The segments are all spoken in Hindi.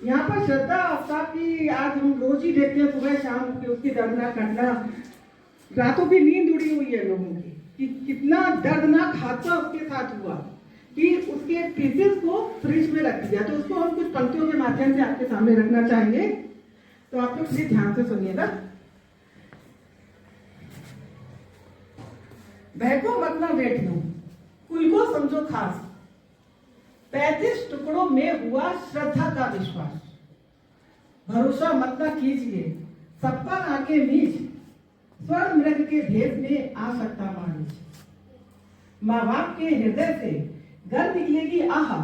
यहाँ पर श्रद्धा आफ्ताब की आज हम रोज ही देखते हैं सुबह शाम की उसकी दर्दनाक घटना, रातों की नींद उड़ी हुई है लोगों की कि कितना दर्दनाक हादसा उसके साथ हुआ कि उसके पीसेस को फ्रिज में रख दिया। तो उसको हम कुछ पंक्तियों के माध्यम से आपके सामने रखना चाहेंगे, तो आप लोग प्लीज ध्यान से सुनिएगा। बहको मत ना बैठियो, कुल को समझो खास, 35 टुकड़ों में हुआ श्रद्धा का विश्वास। भरोसा मत ना कीजिए, सब पर आके नीच, स्वर्ण मृग के भेद में आ सकता मानिस। माँ बाप के हृदय से घर निकलेगी आहा,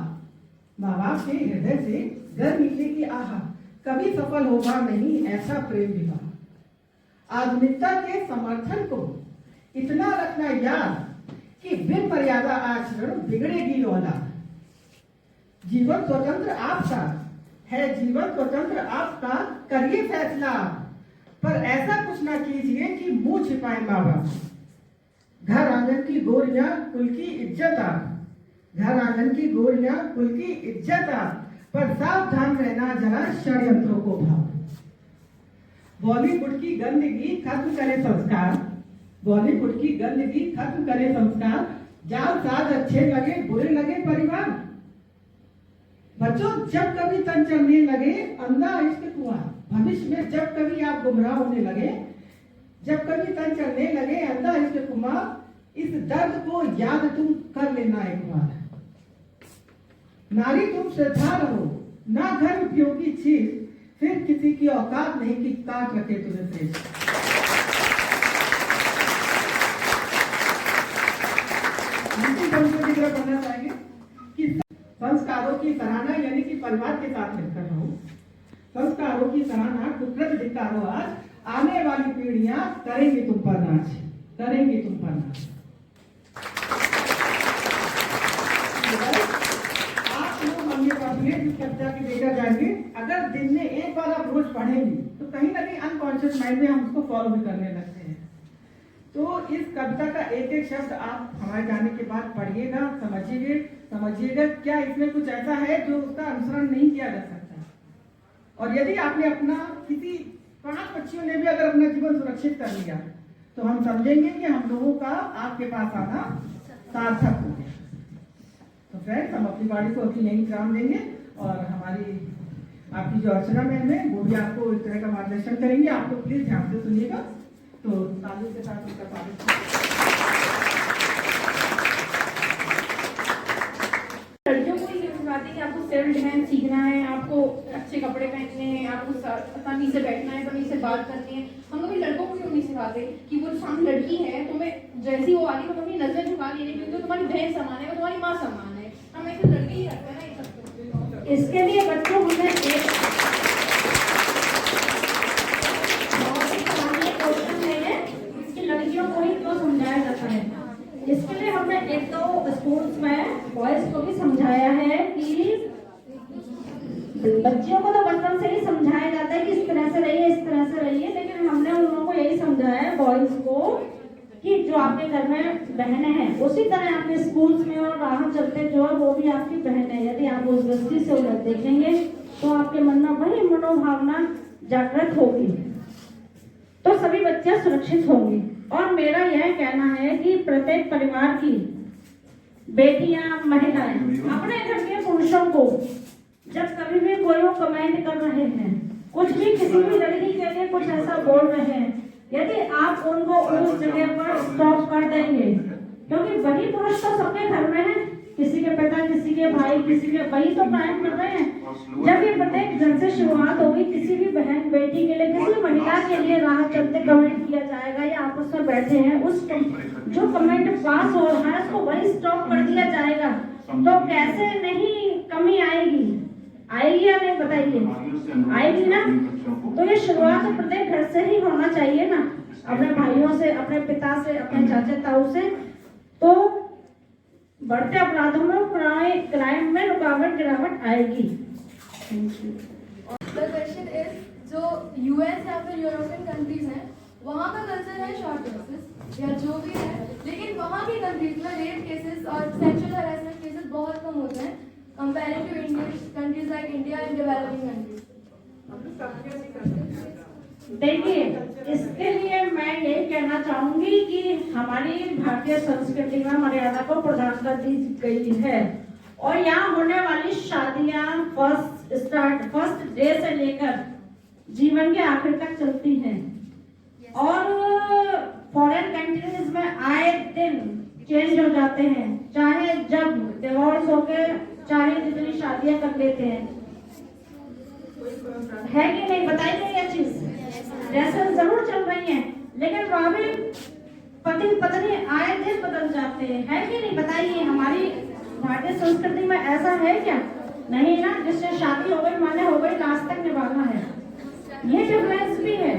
माँ बाप के हृदय से घर निकलेगी आहा, कभी सफल होगा नहीं ऐसा प्रेम विवाह। आधुनिकता के समर्थन को इतना रखना याद कि बिन मर्यादा आचरण बिगड़ेगी औलाद। जीवन स्वतंत्र आपका है, जीवन स्वतंत्र आपका, करिए फैसला, पर ऐसा कुछ ना कीजिए कि मुंह छिपाए माँ बाप। घर आंगन की गोरियां कुल की इज्जत आप, घर आंगन की गोरियां कुल की इज्जत आप, पर सावधान रहना जरा षड्यंत्रों को भाव। बॉलीवुड की गंदगी खत्म करे संस्कार, बॉलीवुड की गंदगी खत्म करे संस्कार, जाल साज अच्छे लगे बुरे लगे परिवार। बच्चों जब कभी तन चलने लगे अंधा इश्क हुआ, भविष्य में जब कभी आप गुमराह होने लगे, जब कभी तन चलने लगे अंधा इश्क कुमार, इस दर्द को याद तुम कर लेना एक बार। नारी तुम श्रद्धा रहो ना घर उपयोगी चीज, फिर किसी की औकात नहीं कि काट रखे तुम्हें से। करना चाहेंगे कि संस्कारों की सराहना यानी कि परिवार के साथ मिलकर रहो, संस्कारों की सराहना कुदरत धिक्कारो आज, आने वाली पीढ़ियां करेंगी तुम पर नाच, करेंगी तुम पर नाच। आप लोग हमने पढ़िए जिस कविता की लेकर जाएंगे, अगर दिन में एक बार आप रोज पढ़ेंगे तो कहीं ना कहीं अनकॉन्शियस माइंड में हम उसको फॉलो भी करने लगते हैं। तो इस कविता का एक एक शब्द आप हमारे जाने के बाद पढ़िएगा, समझिएगा क्या इसमें कुछ ऐसा है जो उसका अनुसरण नहीं किया जा सकता। और यदि आपने अपना किसी 5 बच्चियों ने भी अगर अपना जीवन सुरक्षित कर लिया तो हम समझेंगे कि हम लोगों का आपके पास आना सार्थक हो गया। तो फ्रेंड्स हम अपनी बाड़ी को अभी यहीं विराम देंगे और हमारी आपकी जो अर्चना मैम है वो भी आपको इस तरह का मार्गदर्शन करेंगे। आप लोग प्लीज ध्यान से सुनिएगा। तो तालियों के साथ उसका स्वागत। लड़कियों को ये सिखाते हैं कि आपको सेल्फ डिफेंस सीखना है, आपको अच्छे कपड़े पहनने हैं, आपको आसानी से बैठना है, बड़ी से बात करनी है। हम कभी लड़कों को क्यों नहीं सिखाते कि वो सामने लड़की है, तुम्हें जैसी वो आ रही है अपनी नजर झुका लेनी, क्योंकि वो तुम्हारी बहन समान है, वो तुम्हारी माँ समान है। हम ऐसे लड़के ही रखते हैं ना ये सब। इसके लिए बच्चों को लड़कियों को ही तो समझाया जाता है। इसके लिए हमने एक दो स्कूल्स में बॉयज को भी समझाया है कि बच्चियों को तो बचपन से ही समझाया जाता है कि इस तरह से रहिए, इस तरह से रहिए, लेकिन हमने उन लोगों को यही समझाया है बॉयज को कि जो आपके घर में बहनें हैं उसी तरह आपके स्कूल्स में और राह चलते जो है वो भी आपकी बहन है। यदि आप उस दृष्टि से उन्हें देखेंगे तो आपके मन में वही मनोभावना जागृत होगी, तो सभी बच्चे सुरक्षित होंगे। और मेरा यह कहना है कि प्रत्येक परिवार की बेटियां, महिलाएं अपने घर के पुरुषों को जब कभी भी कोई वो कमेंट कर रहे हैं, कुछ भी किसी भी लड़की के लिए कुछ ऐसा बोल रहे हैं, यदि आप उनको उस जगह पर स्टॉप कर देंगे, क्योंकि वही पुरुष तो सबके घर में है, किसी के पिता, किसी के भाई, किसी के वही तो कायम कर रहे हैं। जब ये प्रत्येक घर से शुरुआत होगी, किसी भी बहन बेटी के लिए, किसी महिला के लिए राह चलते कमेंट किया जाएगा या आपस में बैठे हैं उस जो कमेंट पास हो रहा है उसको वही स्टॉप कर दिया जाएगा, तो कैसे नहीं कमी आएगी? आएगी या नहीं बताइए? आएगी ना। तो ये शुरुआत प्रत्येक घर से ही होना चाहिए ना, अपने भाइयों से, अपने पिता से, अपने चाचा ताऊ से। तो बढ़ते अपराधों में, क्राइम में गिरावट आएगी। The question is, जो यूएस या फिर यूरोपियन कंट्रीज हैं वहाँ का कल्चर है शॉर्ट ड्रेसेस या जो भी है, लेकिन वहाँ की कंट्रीज में रेप केसेस और सेक्सुअल हैरेसमेंट केसेस बहुत कम होते हैं comparing to countries like India and developing countries. देखिए, इसके लिए मैं यही कहना चाहूंगी कि हमारी भारतीय संस्कृति में मर्यादा को प्रधानता दी गई है और यहाँ होने वाली शादियां फर्स्ट डे से लेकर जीवन के आखिर तक चलती हैं और फॉरेन कंट्रीज में आए दिन चेंज हो जाते हैं, चाहे जब डिवोर्स हो गए चाहे जितनी शादियां कर लेते हैं, है कि नहीं? बताइए ये चीज। ड्रेसेस जरूर चल रही हैं, लेकिन वहां भी पति पत्नी आए दिन बदल जाते हैं, है कि नहीं? बताइए, हमारी भारतीय संस्कृति में ऐसा है क्या? नहीं ना, जिससे शादी हो गई माने हो गई, लास्ट तक निभाना है, ये डिफरेंस भी है।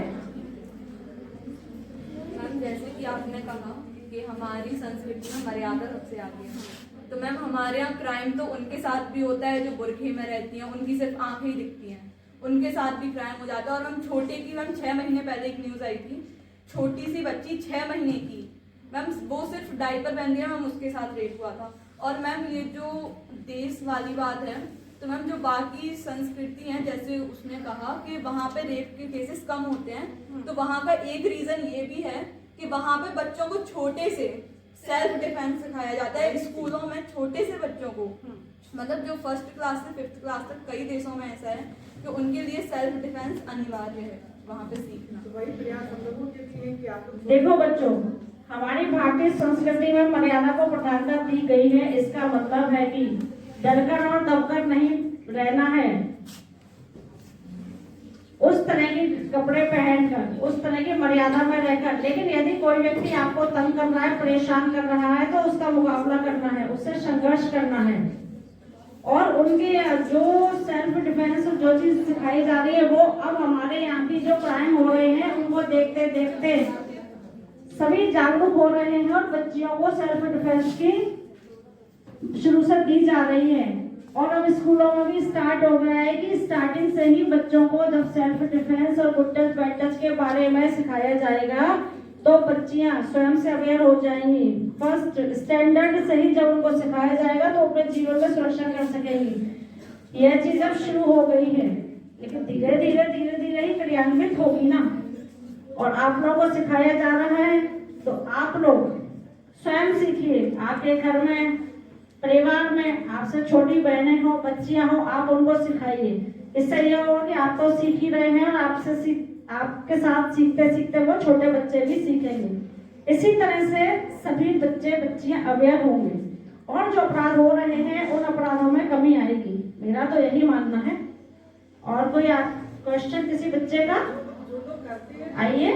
मैम जैसे कि आपने कहा कि हमारी संस्कृति में मर्यादा सबसे आगे है, तो मैम हमारे यहाँ क्राइम तो उनके साथ भी होता है जो बुरखे में रहती हैं, उनकी सिर्फ आंखें ही दिखती हैं, उनके साथ भी क्राइम हो जाता है। और मैम छोटे की, मैम 6 महीने पहले एक न्यूज़ आई थी, छोटी सी बच्ची 6 महीने की, मैम वो सिर्फ डायपर पहन दिया, मैम उसके साथ रेप हुआ था। और मैम ये जो देश वाली बात है, तो मैम जो बाकी संस्कृति हैं, जैसे उसने कहा कि वहाँ पे रेप के केसेस कम होते हैं, तो वहाँ का एक रीज़न ये भी है कि वहाँ पे बच्चों को छोटे से सेल्फ डिफेंस सिखाया जाता है स्कूलों में, छोटे से बच्चों को, मतलब जो 1st क्लास से 5th क्लास तक कई देशों में ऐसा है कि उनके लिए सेल्फ डिफेंस अनिवार्य है वहाँ पे सीखना। तो वही प्रयास हम लोगों के लिए कि आप लोग देखो बच्चों, हमारी भारतीय संस्कृति में मर्यादा को प्रधानता दी गई है, इसका मतलब है कि डरकर और दबकर नहीं रहना है, उस तरह के कपड़े पहनकर, उस तरह की मर्यादा में रहकर। लेकिन यदि कोई व्यक्ति आपको तंग कर रहा है, परेशान कर रहा है, तो उसका मुकाबला करना है, उससे संघर्ष करना है। और उनके जो सेल्फ डिफेंस जो चीज सिखाई जा रही है, वो अब हमारे यहाँ की जो क्राइम हो रहे हैं उनको देखते देखते सभी जागरूक हो रहे हैं और बच्चियों को सेल्फ डिफेंस की शुरू से दी जा रही है। और अब स्कूलों में भी स्टार्ट हो गया है कि स्टार्टिंग से ही बच्चों को जब सेल्फ डिफेंस और गुड टच बैड टच के बारे में सिखाया जाएगा तो बच्चियां स्वयं से अवेयर हो जाएंगी। फर्स्ट स्टैंडर्ड से ही जब उनको सिखाया जाएगा तो अपने जीवन में सुरक्षा कर सकेंगी। यह चीज अब शुरू हो गई है, लेकिन धीरे धीरे ही क्रियान्वित होगी ना। और आप लोगों को सिखाया जा रहा है तो आप लोग स्वयं सीखिए। आपके घर में, परिवार में आपसे छोटी बहनें हो, बच्चियां हो, आप उनको सिखाइए। इससे यह होगा कि आप तो सीख ही रहे हैं और आपके साथ सीखते सीखते वो छोटे बच्चे भी सीखेंगे। इसी तरह से सभी बच्चे बच्चियां अवेयर होंगे और जो अपराध हो रहे हैं उन अपराधों में कमी आएगी। मेरा तो यही मानना है। और कोई क्वेश्चन किसी बच्चे का? आइए।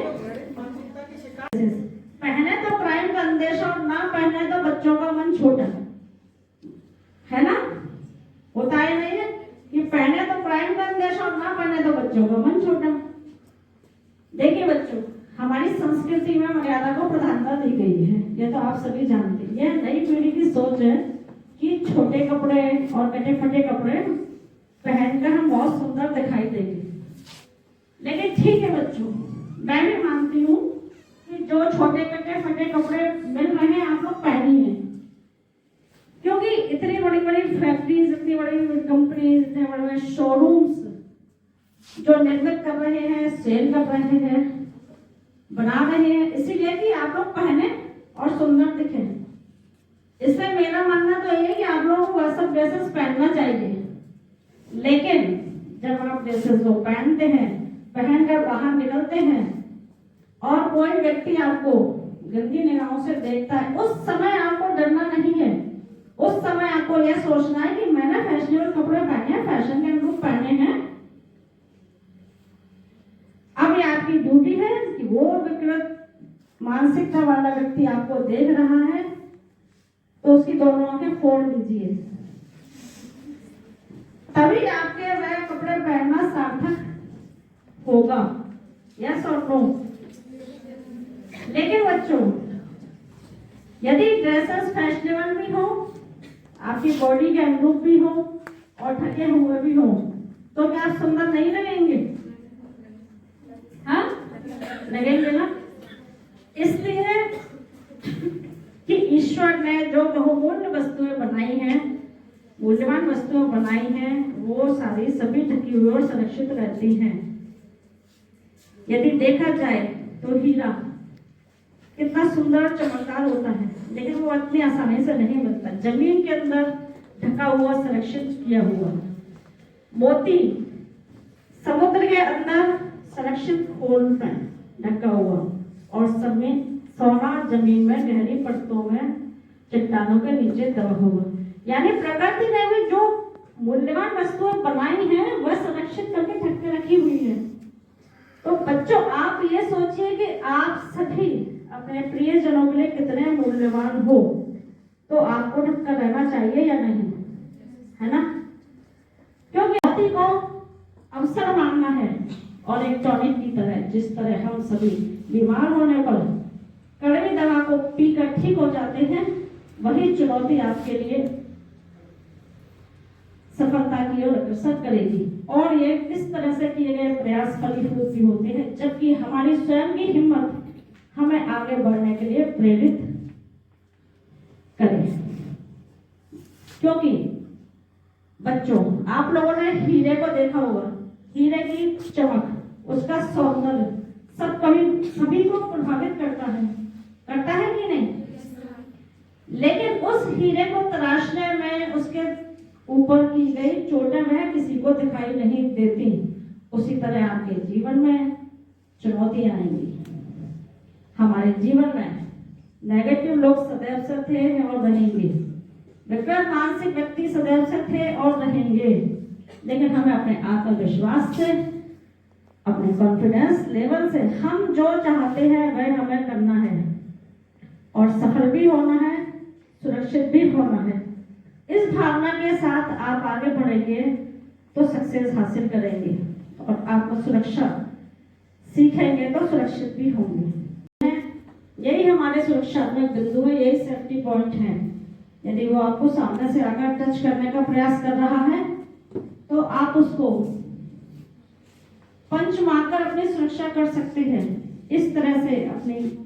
पहने तो क्राइम का अंदेशा और ना पहने तो बच्चों का मन छोटा है ना, होता है नहीं है कि पहने तो क्राइम का अंदेशा और ना पहने तो बच्चों का मन छोटा। देखिए बच्चों, हमारी संस्कृति में मर्यादा को प्रधानता दी गई है, यह तो आप सभी जानते हैं। यह नई पीढ़ी की सोच है कि छोटे कपड़े और कटे फटे कपड़े पहनकर हम बहुत सुंदर दिखाई देंगे। लेकिन ठीक है बच्चों, मैं भी मानती हूँ कि जो छोटे कटे फटे कपड़े मिल रहे हैं आप लोग पहनिए, क्योंकि इतनी बड़ी बड़ी फैक्ट्रीज, इतनी बड़ी कंपनीज, इतने बड़े बड़े शोरूम्स जो निर्मित कर रहे हैं, सेल कर रहे हैं, बना रहे हैं, इसीलिए कि आप लोग पहने और सुंदर दिखें। इसलिए मेरा मानना तो ये है कि आप लोगों को वह सब ड्रेसेस पहनना चाहिए। लेकिन जब आप ड्रेसेस को पहनते हैं, पहनकर बाहर निकलते हैं और कोई व्यक्ति आपको गंदी निगाहों से देखता है, उस समय आपको डरना नहीं है। उस समय आपको यह सोचना है कि मैंने फैशनेबल कपड़े पहने हैं, फैशन के अनुरूप पहने हैं। अब ये आपकी ड्यूटी है कि वो विकृत मानसिकता वाला व्यक्ति आपको देख रहा है तो उसकी दोनों आंखें फोड़ दीजिए, तभी आपके वह कपड़े पहनना सार्थक होगा। यस और नो? लेकिन बच्चों, यदि ड्रेसेस फैशनेबल भी हो, आपकी बॉडी के अनुरूप भी हो और ढके हुए भी हो, तो क्या आप सुंदर नहीं लगेंगे? हाँ, लगेंगे ना। इसलिए कि ईश्वर ने जो बहुमूल्य वस्तुएं बनाई हैं, मूल्यवान वस्तुएं बनाई हैं, वो सारी सभी ढकी हुई और सुरक्षित रहती हैं। यदि देखा जाए तो हीरा कितना सुंदर चमकदार होता है, लेकिन वो इतनी आसानी से नहीं बनता। जमीन के अंदर ढका हुआ, संरक्षित किया हुआ। मोती समुद्र के अंदर संरक्षित खोल में ढका हुआ, और सोना जमीन में गहरी परतों में चट्टानों के नीचे दबा हुआ। यानी प्रकृति ने भी जो मूल्यवान वस्तुएं बनाई हैं वह संरक्षित करके ढक के रखी हुई है। तो बच्चों, आप ये सोचिए कि आप सभी अपने प्रियजनों के लिए कितने मूल्यवान हो, तो आपको ढक कर रहना चाहिए या नहीं, है ना? क्योंकि जाति को अवसर मानना है, और एक टॉनिक की तरह, जिस तरह हम सभी बीमार होने पर कड़वी दवा को पीकर ठीक हो जाते हैं, वही चुनौती आपके लिए सफलता की ओर अग्रसर करेगी। और ये इस तरह से किए गए प्रयास फलीभूत भी होते हैं, जबकि हमारी स्वयं की हिम्मत हमें आगे बढ़ने के लिए प्रेरित करे। क्योंकि बच्चों, आप लोगों ने हीरे को देखा होगा, हीरे की चमक, उसका सौंदर्य सभी को प्रभावित करता है कि नहीं? लेकिन उस हीरे को तराशने में उसके ऊपर की गई चोटें वह किसी को दिखाई नहीं देती। उसी तरह आपके जीवन में चुनौतियां आएंगी। हमारे जीवन में नेगेटिव लोग सदैव से थे और रहेंगे, विकृत मानसिक व्यक्ति सदैव से थे और रहेंगे, लेकिन हमें अपने आत्मविश्वास से, अपने कॉन्फिडेंस लेवल से हम जो चाहते हैं वह हमें करना है, और सफल भी होना है, सुरक्षित भी होना है। इस भावना के साथ आप आगे बढ़ेंगे तो सक्सेस हासिल करेंगे, और आत्म सुरक्षा सीखेंगे तो सुरक्षित भी होंगे। यही हमारे सुरक्षात्मक बिंदु है, यही सेफ्टी पॉइंट है। यदि वो आपको सामने से आकर टच करने का प्रयास कर रहा है तो आप उसको पंच मारकर अपनी सुरक्षा कर सकते हैं। इस तरह से अपनी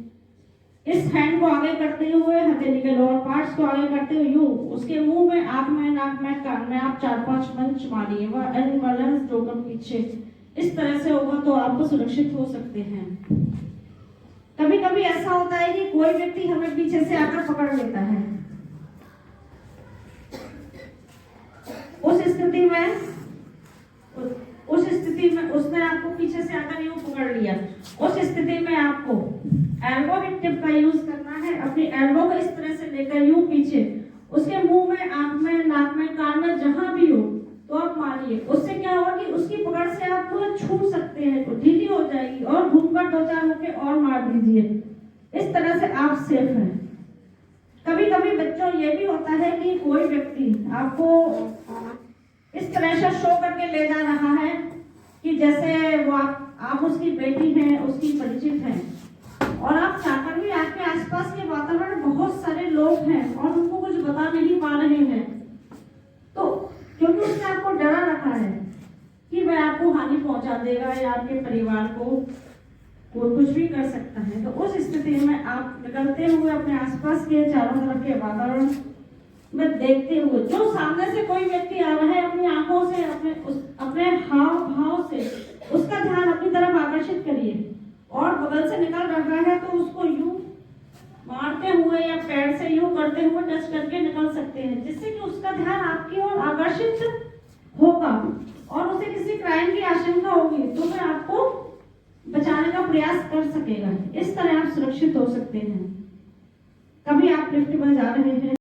इस हैंड को आगे करते हुए, हथेली के लोअर पार्ट्स को आगे करते हुए, यूं उसके मुंह में, आंख में, नाक में, कान में आप 4-5 पंच मारिए, वह इनबैलेंस होकर पीछे इस तरह से होगा तो आप सुरक्षित हो सकते हैं। कभी कभी ऐसा होता है कि कोई व्यक्ति हमें पीछे से आकर पकड़ लेता है। उस स्थिति में उसने आपको पीछे से आकर यूं पकड़ लिया। उस स्थिति में आपको एल्बो की टिप का यूज करना है। अपनी एल्बो को इस तरह से लेकर यूं पीछे उसके मुंह में, आंख में, नाक में, कान में, जहां भी हो तो आप मारिए। उससे क्या होगा कि उसकी पकड़ से आप छूट सकते हैं, तो ढीली हो जाएगी, और घूमकर 2-4 मुक्के और मार दीजिए। इस तरह से आप सेफ हैं। कभी कभी बच्चों ये भी होता है कि कोई व्यक्ति आपको इस तरह से शो करके ले जा रहा है कि जैसे वो आप उसकी बेटी हैं, उसकी परिचित हैं, और आप चाहकर भी आपके आसपास के वातावरण में बहुत सारे लोग हैं और उनको कुछ बता नहीं पा रहे हैं, तो क्योंकि उसने आपको डरा रखा है कि वह आपको हानि पहुंचा देगा या आपके परिवार को कुछ भी कर सकता है। तो उस स्थिति में आप निकलते हुए अपने आसपास के चारों तरफ के वातावरण में देखते हुए, जो सामने से कोई व्यक्ति आ रहा है, अपनी आंखों से, अपने हाव भाव से उसका ध्यान अपनी तरफ आकर्षित करिए, और बगल से निकल रहा है तो उसको यूं मारते हुए या पैर से यूं करते हुए टच करके निकल सकते हैं, जिससे कि उसका ध्यान आपकी ओर आकर्षित होगा और उसे किसी क्राइम की आशंका होगी तो वह आपको बचाने का प्रयास कर सकेगा। इस तरह आप सुरक्षित हो सकते हैं। कभी आप लिफ्ट में जा रहे हैं